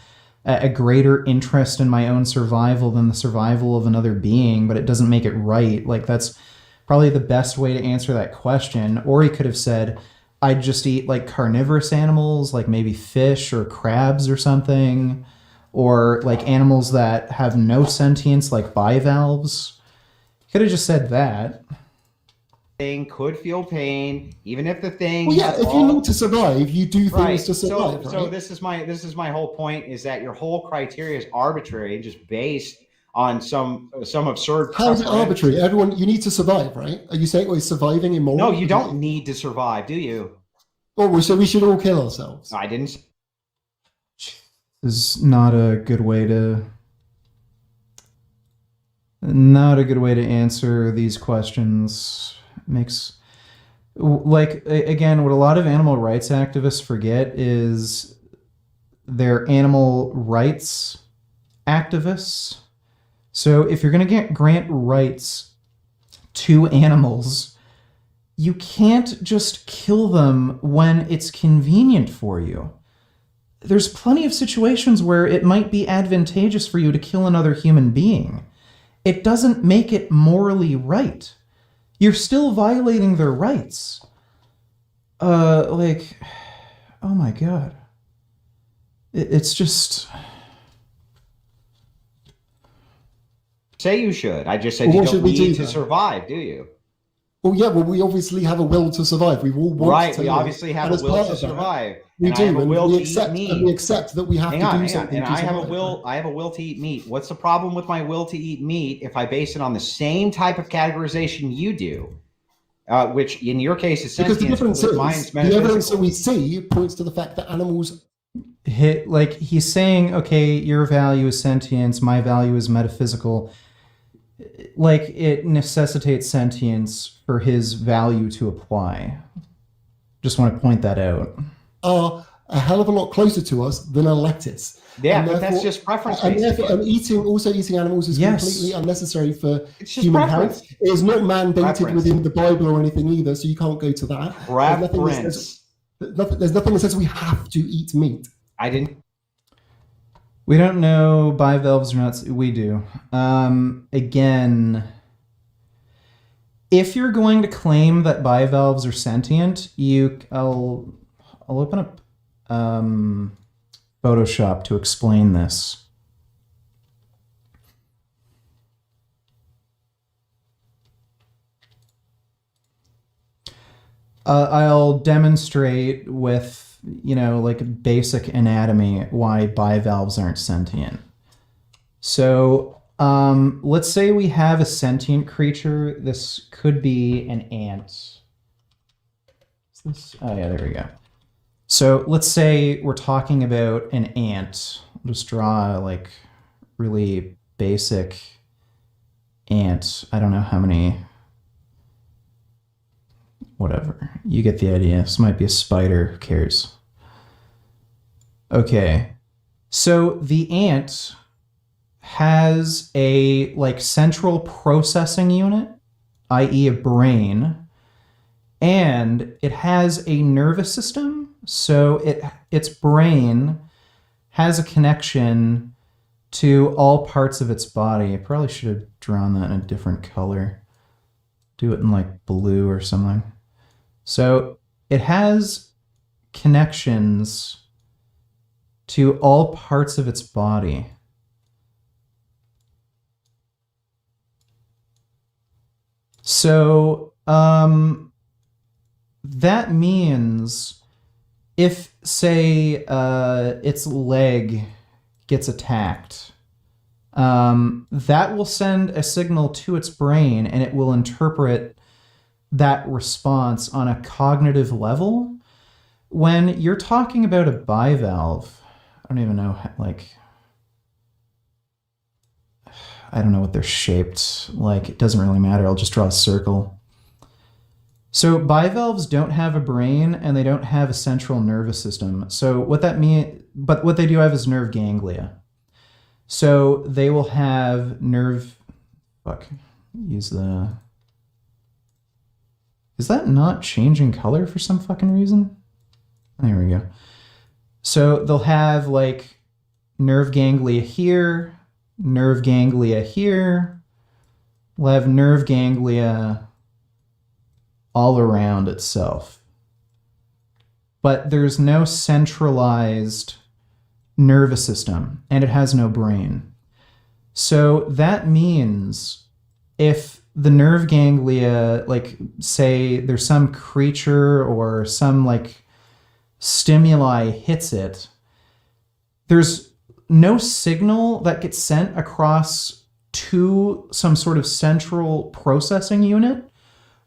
a greater interest in my own survival than the survival of another being, but it doesn't make it right. Like, that's probably the best way to answer that question. Or he could have said, I'd just eat like carnivorous animals, like maybe fish or crabs or something, or like animals that have no sentience, like bivalves. Could have just said that. Thing could feel pain, even if the thing. Well, yeah, if you need to survive, you do things Right. to survive. So right? this is my whole point, is that your whole criteria is arbitrary and just based on some absurd. How's it preference. arbitrary? Everyone, you need to survive, right? Are you saying is surviving immoral? No, you don't need to survive, do you? Oh, so we should all kill ourselves. I didn't. Is not a good way to answer these questions. Makes, like, again, what a lot of animal rights activists forget is they're animal rights activists. So if you're going to grant rights to animals, you can't just kill them when it's convenient for you. There's plenty of situations where it might be advantageous for you to kill another human being. It doesn't make it morally right. You're still violating their rights. Like, oh my God. It's just... Say you should. I just said Well, you what don't should we need do to then? survive, do you? Well, yeah, well, we obviously have a will to survive. We all want Right. to We live. obviously have And a as will part to of that, survive. We and do, I have a and will we to accept, eat and we meat. accept that we have Hang to on, do hang on. something. And to I have a survive, will. right? I have a will to eat meat. What's the problem with my will to eat meat if I base it on the same type of categorization you do? which in your case is Because the sentience, difference but is, mine's the evidence that metaphysical. we see points to the fact that animals... Like he's saying, okay, your value is sentience, my value is metaphysical. Like it necessitates sentience for his value to apply. Just want to point that out. are a hell of a lot closer to us than a lettuce. Yeah, And but that's therefore- just preference And based. therefore, and eating animals is Yes. completely unnecessary for It's just human preference. health. It is not mandated Preference. within the Bible or anything either, so you can't go to that. Preference. There's nothing that says we have to eat meat. I didn't. We don't know bivalves or not. We do. Again, if you're going to claim that bivalves are sentient, I'll open up Photoshop to explain this. I'll demonstrate with, like basic anatomy why bivalves aren't sentient. So let's say we have a sentient creature. This could be an ant. Is this? Oh yeah, there we go. So let's say we're talking about an ant. I'll just draw like really basic ant. I don't know how many. Whatever. You get the idea. This might be a spider. Who cares? Okay. So the ant has a like central processing unit, i.e. a brain, and it has a nervous system. So its brain has a connection to all parts of its body. I probably should have drawn that in a different color. Do it in like blue or something. So it has connections to all parts of its body. So that means if, say, its leg gets attacked, that will send a signal to its brain and it will interpret that response on a cognitive level. When you're talking about a bivalve, I don't even know, I don't know what they're shaped like. It doesn't really matter. I'll just draw a circle. So bivalves don't have a brain and they don't have a central nervous system. So what that means, but what they do have is nerve ganglia. So they will have is that not changing color for some fucking reason? There we go. So they'll have like nerve ganglia here, nerve ganglia here. We'll have nerve ganglia all around itself. But there's no centralized nervous system and it has no brain. So that means if the nerve ganglia, like say there's some creature or some like stimuli hits it, there's no signal that gets sent across to some sort of central processing unit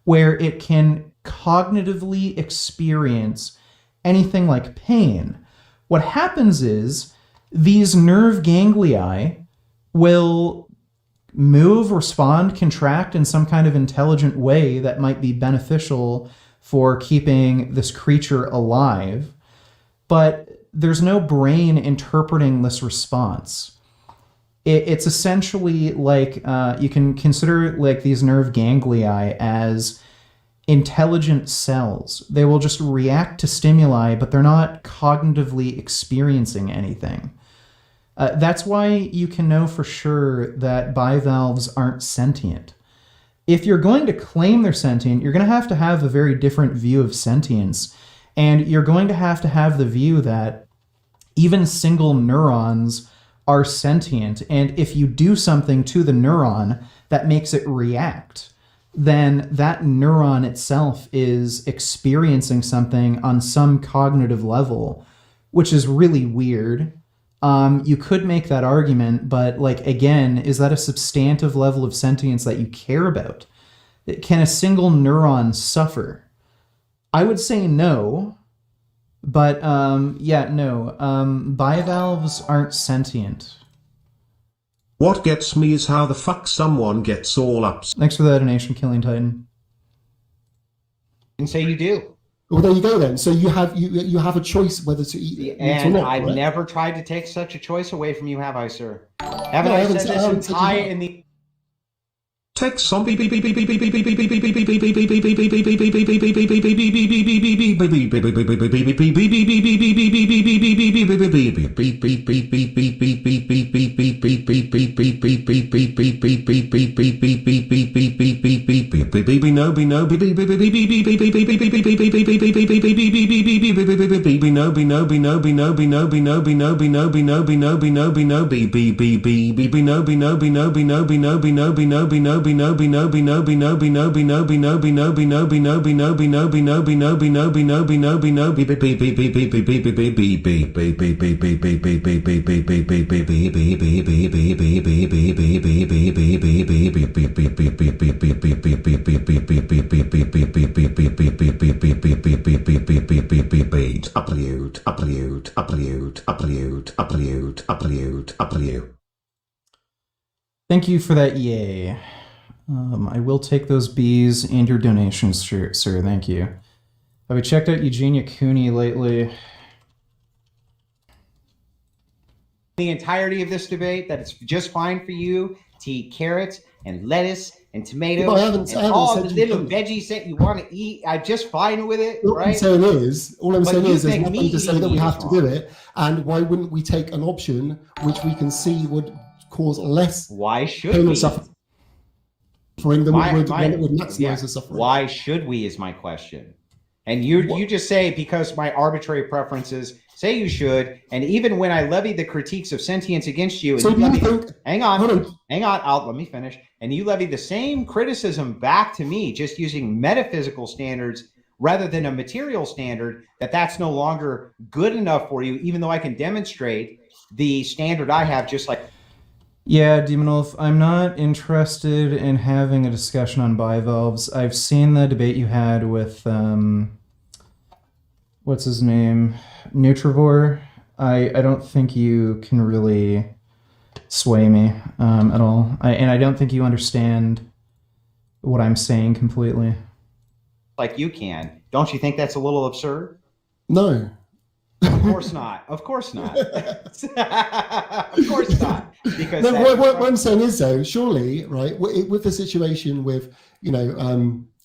where it can cognitively experience anything like pain. What happens is these nerve ganglia will move, respond, contract in some kind of intelligent way that might be beneficial for keeping this creature alive. But there's no brain interpreting this response. It's essentially like you can consider like these nerve ganglia as intelligent cells. They will just react to stimuli, but they're not cognitively experiencing anything. That's why you can know for sure that bivalves aren't sentient. If you're going to claim they're sentient, you're going to have a very different view of sentience. And you're going to have the view that even single neurons are sentient. And if you do something to the neuron that makes it react, then that neuron itself is experiencing something on some cognitive level, which is really weird. You could make that argument, but like, again, is that a substantive level of sentience that you care about? Can a single neuron suffer? I would say no, but no. Bivalves aren't sentient. What gets me is how the fuck someone gets all upset. Thanks for the donation, Killing Titan. And say you do. Well, there you go then. So you have a choice whether to eat meat or And not, I've correct? never tried to take such a choice away from you, have I, sir? Haven't No, I I haven't said said- I this haven't said you high have. in the... Take some beep beep Thank you for that, yay. I will take those bees and your donations, sir. Thank you. Have we checked out Eugenia Cooney lately? the entirety of this debate that it's just fine for you to eat carrots and lettuce and tomatoes Well, I haven't and all said the you little couldn't. veggies that you want to eat. I'm just fine with it, All I'm right? saying is, But you there's think nothing me to say eating that we meat have is to do it. And why wouldn't we take an option which we can see would cause less Why should pain we? and suffering than My- one my- that would maximize yeah. the suffering? Why should we is my question. And you just say because my arbitrary preferences say you should, and even when I levy the critiques of sentience against you, and So you do you levy, think? hang Hold on, on. let me finish. And you levy the same criticism back to me, just using metaphysical standards rather than a material standard, that's no longer good enough for you, even though I can demonstrate the standard I have, just like. Yeah, Demon Wolf, I'm not interested in having a discussion on bivalves. I've seen the debate you had with, what's his name? Nutrivore. I don't think you can really sway me at all. And I don't think you understand what I'm saying completely. Like you can. Don't you think that's a little absurd? No. Of course not. Of course not. Of course not. Because No, that's what I'm saying is though, surely, right, with the situation with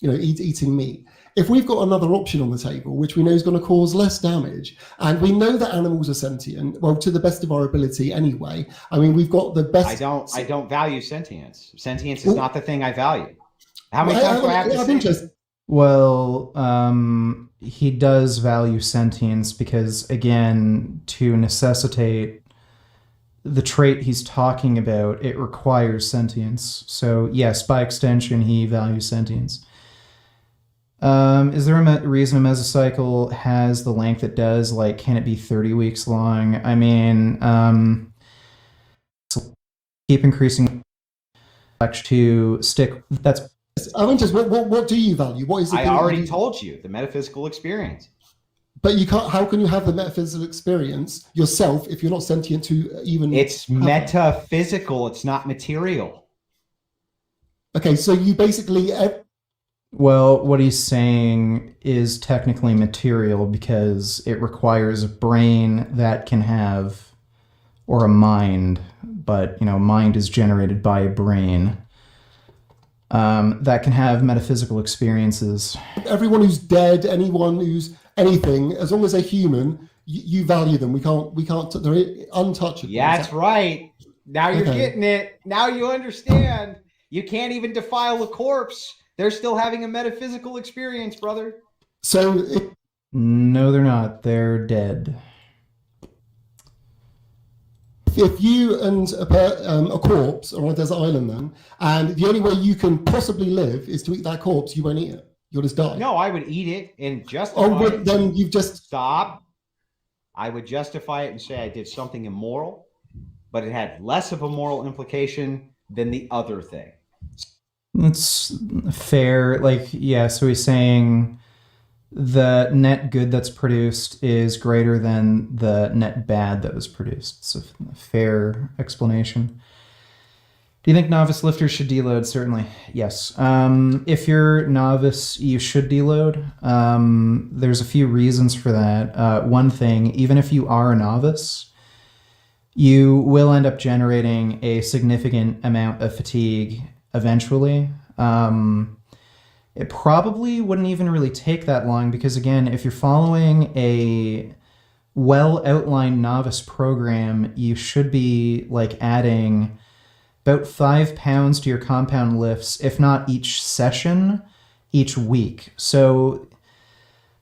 eating meat, if we've got another option on the table, which we know is going to cause less damage, and we know that animals are sentient, well, to the best of our ability anyway. I mean, we've got the best. I don't value sentience. Sentience is not the thing I value. How many times do I have to say interest. Well, he does value sentience because, again, to necessitate the trait he's talking about, it requires sentience. So, yes, by extension, he values sentience. Is there a reason a mesocycle has the length it does? Like, can it be 30 weeks long? I mean, keep increasing to stick. That's I'm interested. What do you value? What is it? I already told you the metaphysical experience. But you can't. How can you have the metaphysical experience yourself if you're not sentient to even? It's metaphysical. It's not material. Okay, so you basically. Well, what he's saying is technically material because it requires a brain that can have, or a mind, but, mind is generated by a brain, that can have metaphysical experiences. Everyone who's dead, anyone who's anything, as long as they're human, you value them. We can't. They're untouchable. Yeah, that's right. Now you're Okay. getting it. Now you understand. You can't even defile a corpse. They're still having a metaphysical experience, brother. So No, they're not. They're dead. if you and a corpse are on a desert island then, and the only way you can possibly live is to eat that corpse, you won't eat it. You'll just die. No, I would eat it and justify Oh, but it. then you've just. Stop. I would justify it and say I did something immoral, but it had less of a moral implication than the other thing. It's fair. Like, yeah, so he's saying the net good that's produced is greater than the net bad that was produced. It's a fair explanation. Do you think novice lifters should deload? Certainly, yes. If you're novice, you should deload. There's a few reasons for that. One thing, even if you are a novice, you will end up generating a significant amount of fatigue eventually. It probably wouldn't even really take that long because, again, if you're following a well-outlined novice program, you should be like adding about 5 pounds to your compound lifts, if not each session, each week. So,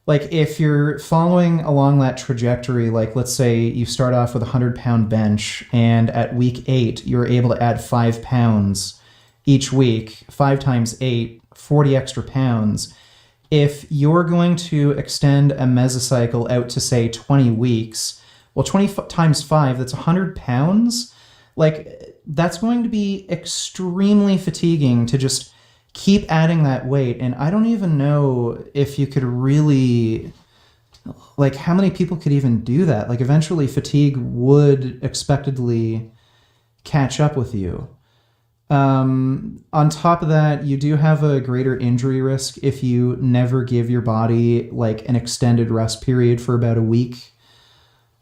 like, if you're following along that trajectory, like, let's say you start off with a 100-pound bench, and at week 8, you're able to add 5 pounds each week, 5 times 8, 40 extra pounds. If you're going to extend a mesocycle out to, say, 20 weeks, well, 20 times 5, that's 100 pounds. Like, that's going to be extremely fatiguing to just keep adding that weight. And I don't even know if you could really, like, how many people could even do that? Like, eventually fatigue would expectedly catch up with you. On top of that, you do have a greater injury risk if you never give your body like an extended rest period for about a week.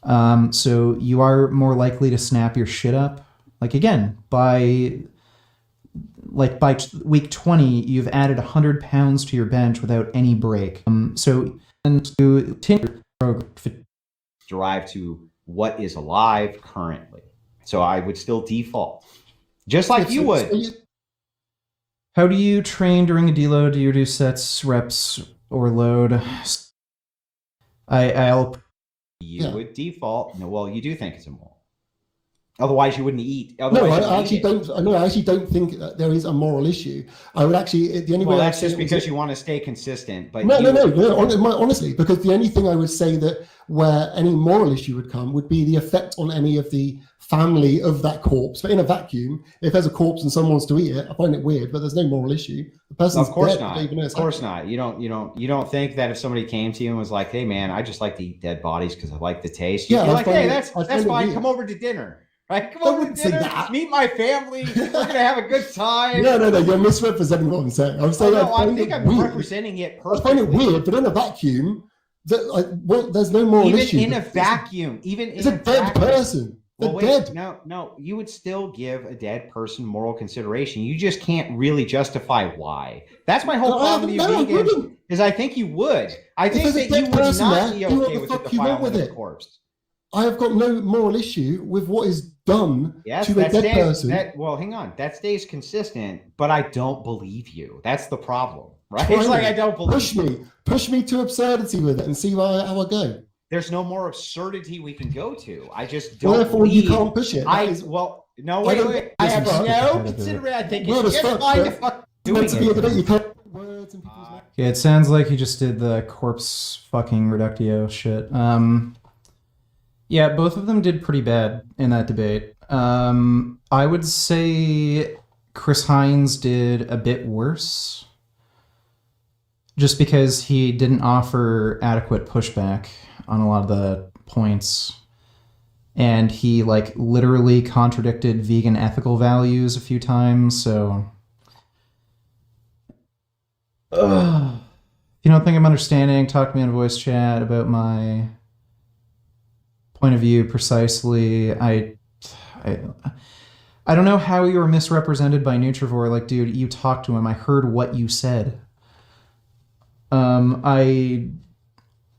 So you are more likely to snap your shit up. Like, again, by week 20, you've added 100 pounds to your bench without any break. So and to continue Derive to what is alive currently. So I would still default. Just like you would. How do you train during a deload? Do you do sets, reps, or load? You would default. No, well, you do think it's immoral. Otherwise, you wouldn't eat. Otherwise, I actually don't think that there is a moral issue. I would actually the only way. Well, that's just because you want to stay consistent. But no. Honestly, because the only thing I would say that where any moral issue would come would be the effect on any of the family of that corpse. But in a vacuum, if there's a corpse and someone wants to eat it, I find it weird. But there's no moral issue. The person's of course dead, not. Of course not. You don't think that if somebody came to you and was like, "Hey, man, I just like to eat dead bodies because I like the taste." You'd be like, "Hey, that's fine. Come over to dinner." Right? Come over to dinner, meet my family. We're going to have a good time. No. You're misrepresenting what I'm saying. I'm saying I think I'm representing it perfectly. I find it weird, but in a vacuum, there's no moral issue. Even in a vacuum. It's a dead person. They're dead. No. You would still give a dead person moral consideration. You just can't really justify why. That's my whole problem with you vegans, is I think you would. I think that you would not be okay with the defilement of the corpse. I have got no moral issue with what is done to a dead person. Well, hang on. That stays consistent, but I don't believe you. That's the problem, right? It's like I don't believe Push me to absurdity with it and see how I go. There's no more absurdity we can go to. I just don't therefore, believe. You can't push it. Wait. I have no consideration. I think it's just fine to fuck doing it. Yeah, it sounds like you just did the corpse fucking reductio shit. Yeah, both of them did pretty bad in that debate. I would say Chris Hines did a bit worse, just because he didn't offer adequate pushback on a lot of the points. And he, like, literally contradicted vegan ethical values a few times, so... If you don't think I'm understanding, talk to me in voice chat about my point of view precisely. I don't know how you were misrepresented by Nutrivore. Like, dude, you talked to him. I heard what you said. I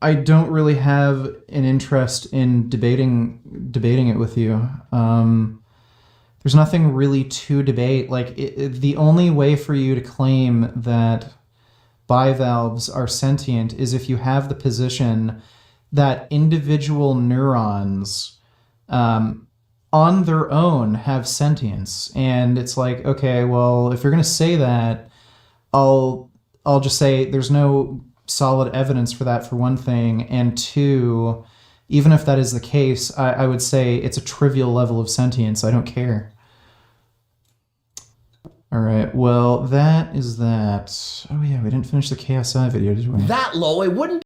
don't really have an interest in debating it with you. There's nothing really to debate. Like, the only way for you to claim that bivalves are sentient is if you have the position that individual neurons on their own have sentience. And it's like, okay, well, if you're going to say that, I'll just say there's no solid evidence for that, for one thing. And two, even if that is the case, I would say it's a trivial level of sentience. I don't care. All right. Well, that is that. Oh yeah, we didn't finish the KSI video, did we? That low, it wouldn't